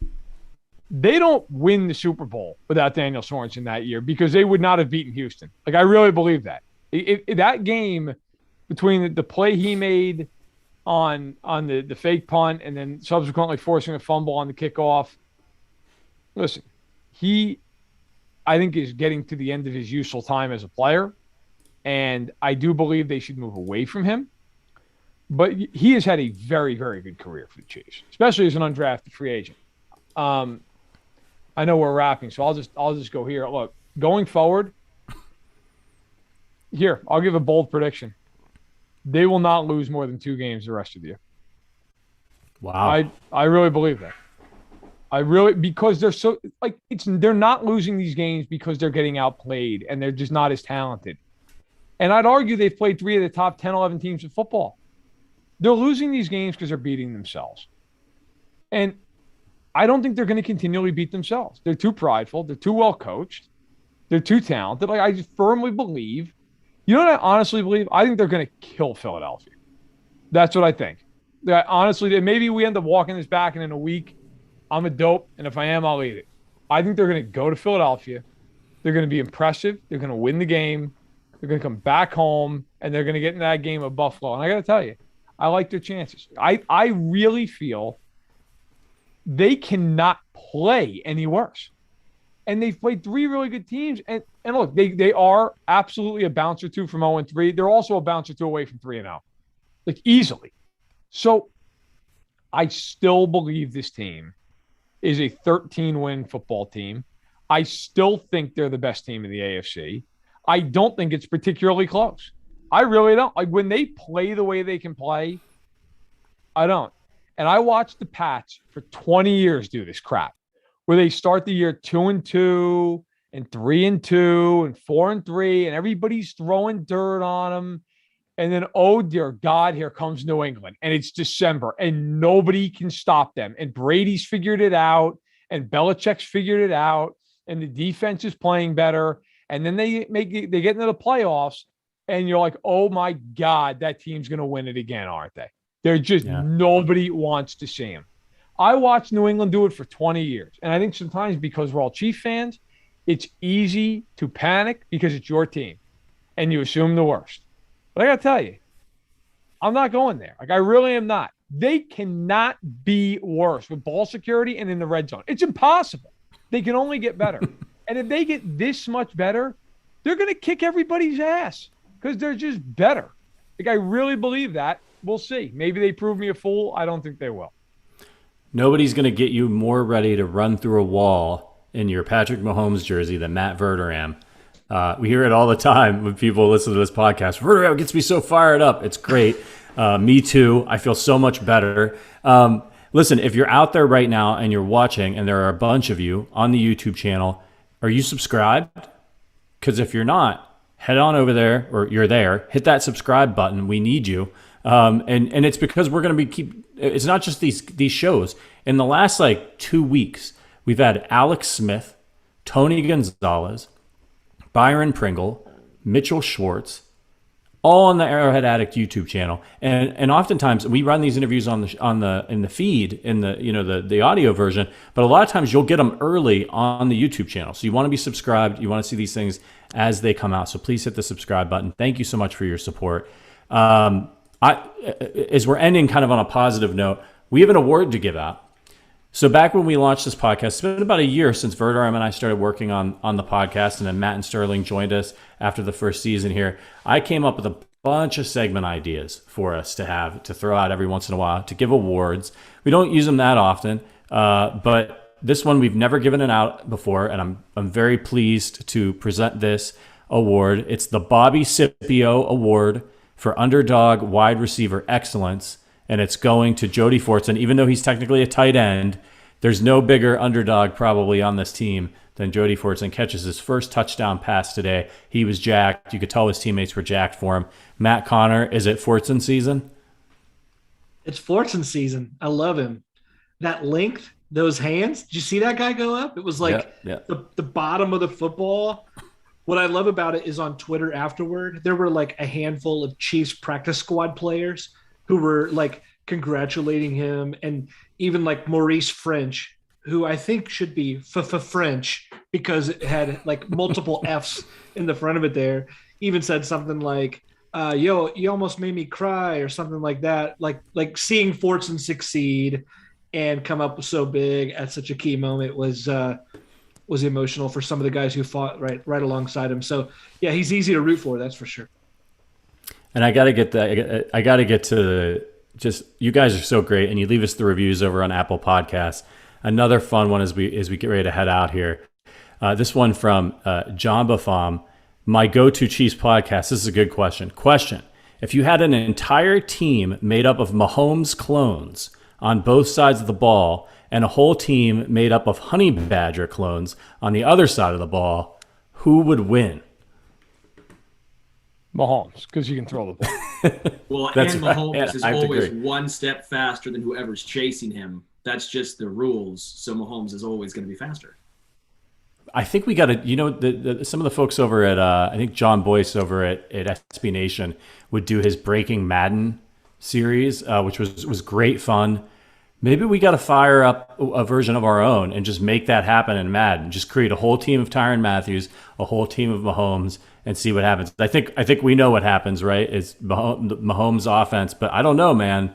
they don't win the Super Bowl without Daniel Sorensen that year because they would not have beaten Houston. Like, I really believe that. That game between the play he made on the fake punt and then subsequently forcing a fumble on the kickoff, listen, I think is getting to the end of his useful time as a player. And I do believe they should move away from him. But he has had a very, very good career for the Chiefs, especially as an undrafted free agent. I know we're wrapping, so I'll just go here. Look, going forward, here, I'll give a bold prediction. They will not lose more than 2 games the rest of the year. Wow. I really believe that. Because they're so like they're not losing these games because they're getting outplayed and they're just not as talented. And I'd argue they've played 3 of the top 10, 11 teams in football. They're losing these games because they're beating themselves. And I don't think they're going to continually beat themselves. They're too prideful. They're too well coached. They're too talented. Like, I just firmly believe, you know what I honestly believe? I think they're going to kill Philadelphia. That's what I think. Honestly, maybe we end up walking this back and in a week, I'm a dope, and if I am, I'll eat it. I think they're going to go to Philadelphia. They're going to be impressive. They're going to win the game. They're going to come back home, and they're going to get in that game of Buffalo. And I got to tell you, I like their chances. I really feel they cannot play any worse. And they've played 3 really good teams. And look, they are absolutely a bounce or 2 from 0-3. They're also a bounce or 2 away from 3-0, like easily. So I still believe this team is a 13-win football team. I still think they're the best team in the AFC. I don't think it's particularly close. I really don't. Like when they play the way they can play, I don't. And I watched the Pats for 20 years do this crap, where they start the year 2-2 and 3-2 and 4-3, and everybody's throwing dirt on them. And then, oh dear God, here comes New England. And it's December and nobody can stop them. And Brady's figured it out. And Belichick's figured it out. And the defense is playing better. And then they get into the playoffs. And you're like, oh my God, that team's going to win it again, aren't they? They're just nobody wants to see them. I watched New England do it for 20 years. And I think sometimes because we're all Chief fans, it's easy to panic because it's your team. And you assume the worst. But I got to tell you, I'm not going there. Like, I really am not. They cannot be worse with ball security and in the red zone. It's impossible. They can only get better. And if they get this much better, they're going to kick everybody's ass because they're just better. Like, I really believe that. We'll see. Maybe they prove me a fool. I don't think they will. Nobody's going to get you more ready to run through a wall in your Patrick Mahomes jersey than Matt Verderame. We hear it all the time when people listen to this podcast. Verderame gets me so fired up. It's great. Me too. I feel so much better. Listen, if you're out there right now and you're watching, and there are a bunch of you on the YouTube channel, are you subscribed? Because if you're not, head on over there, or you're there, hit that subscribe button. We need you. And it's because we're going to it's not just these shows. In the last 2 weeks, we've had Alex Smith, Tony Gonzalez, Byron Pringle, Mitchell Schwartz, all on the Arrowhead Addict YouTube channel. And oftentimes we run these interviews in the feed, in the audio version, but a lot of times you'll get them early on the YouTube channel. So you want to be subscribed, you want to see these things as they come out. So please hit the subscribe button. Thank you so much for your support. As we're ending kind of on a positive note, we have an award to give out. So back when we launched this podcast, it's been about a year since Verderame and I started working on the podcast, and then Matt and Sterling joined us after the first season here. I came up with a bunch of segment ideas for us to throw out every once in a while, to give awards. We don't use them that often, but this one we've never given it out before, and I'm very pleased to present this award. It's the Bobby Scipio Award for Underdog Wide Receiver Excellence. And it's going to Jody Fortson. Even though he's technically a tight end, there's no bigger underdog probably on this team than Jody Fortson. Catches his first touchdown pass today. He was jacked. You could tell his teammates were jacked for him. Matt Connor, is it Fortson season? It's Fortson season. I love him. That length, those hands. Did you see that guy go up? It was like the bottom of the football. What I love about it is on Twitter afterward, there were a handful of Chiefs practice squad players who were congratulating him, and even Maurice French, who I think should be French because it had multiple F's in the front of it there, even said something yo, you almost made me cry, or something like that. Like seeing Fortson succeed and come up so big at such a key moment was emotional for some of the guys who fought right alongside him. So yeah, he's easy to root for, that's for sure. And I got to get to just, you guys are so great, and you leave us the reviews over on Apple Podcasts. Another fun one as we get ready to head out here. This one from John Bafam, my go-to Chiefs podcast. This is a good question. Question: if you had an entire team made up of Mahomes clones on both sides of the ball, and a whole team made up of Honey Badger clones on the other side of the ball, who would win? Mahomes, because you can throw the ball. Well, That's and right. Mahomes is I have to always agree. one step faster than whoever's chasing him. That's just the rules. So Mahomes is always going to be faster. I think we got to, some of the folks over at, I think John Boyce over at SB Nation would do his Breaking Madden series, which was great fun. Maybe we got to fire up a version of our own and just make that happen in Madden. Just create a whole team of Tyrann Matthews, a whole team of Mahomes, and see what happens. I think we know what happens, right? It's Mahomes' offense, but I don't know, man.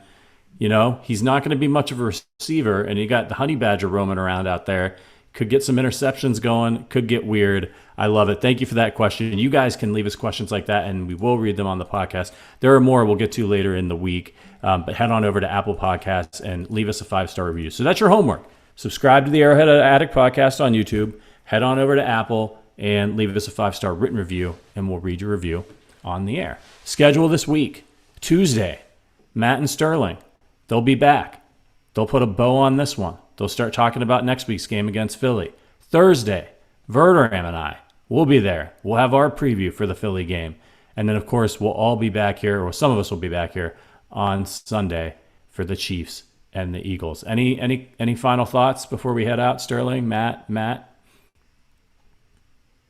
He's not going to be much of a receiver, and you got the Honey Badger roaming around out there. Could get some interceptions going. Could get weird. I love it. Thank you for that question. You guys can leave us questions like that, and we will read them on the podcast. There are more we'll get to later in the week, but head on over to Apple Podcasts and leave us a 5-star review. So that's your homework. Subscribe to the Arrowhead Addict podcast on YouTube. Head on over to Apple and leave us a 5-star written review, and we'll read your review on the air. Schedule this week. Tuesday, Matt and Sterling. They'll be back. They'll put a bow on this one. They'll start talking about next week's game against Philly. Thursday, Verderame and I will be there. We'll have our preview for the Philly game. And then, of course, we'll all be back here, or some of us will be back here on Sunday for the Chiefs and the Eagles. Any final thoughts before we head out, Sterling, Matt?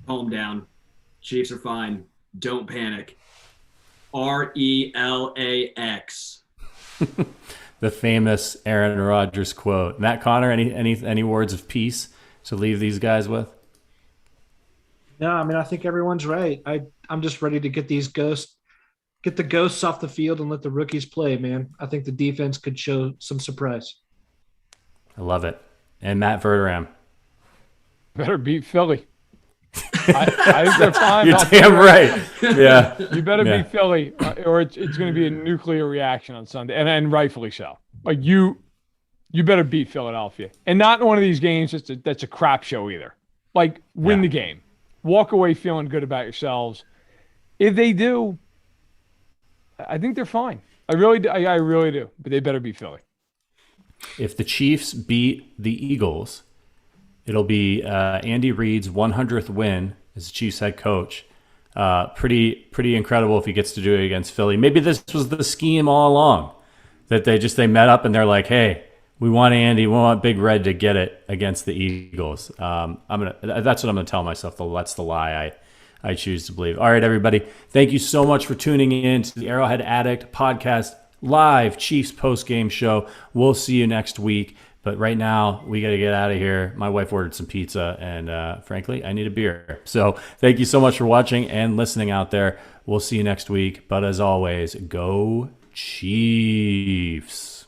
Calm down. Chiefs are fine. Don't panic. RELAX. The famous Aaron Rodgers quote. Matt Connor, any words of peace to leave these guys with? No, I mean, I think everyone's right. I'm just ready to get the ghosts off the field and let the rookies play, man. I think the defense could show some surprise. I love it. And Matt Verderame. Better beat Philly. I think they're fine. You're damn right. Yeah. You better beat Philly, or it's going to be a nuclear reaction on Sunday, and rightfully so. Like you better beat Philadelphia, and not in one of these games that's a crap show either. Like win the game, walk away feeling good about yourselves. If they do, I think they're fine. I really do. But they better beat Philly. If the Chiefs beat the Eagles, it'll be Andy Reid's 100th win as the Chiefs head coach. Pretty incredible if he gets to do it against Philly. Maybe this was the scheme all along, that they met up and they're like, hey, we want Andy, we want Big Red to get it against the Eagles. That's what I'm gonna tell myself. That's the lie I choose to believe. All right, everybody, thank you so much for tuning in to the Arrowhead Addict podcast live Chiefs post-game show. We'll see you next week. But right now, we got to get out of here. My wife ordered some pizza, and frankly, I need a beer. So thank you so much for watching and listening out there. We'll see you next week. But as always, go Chiefs.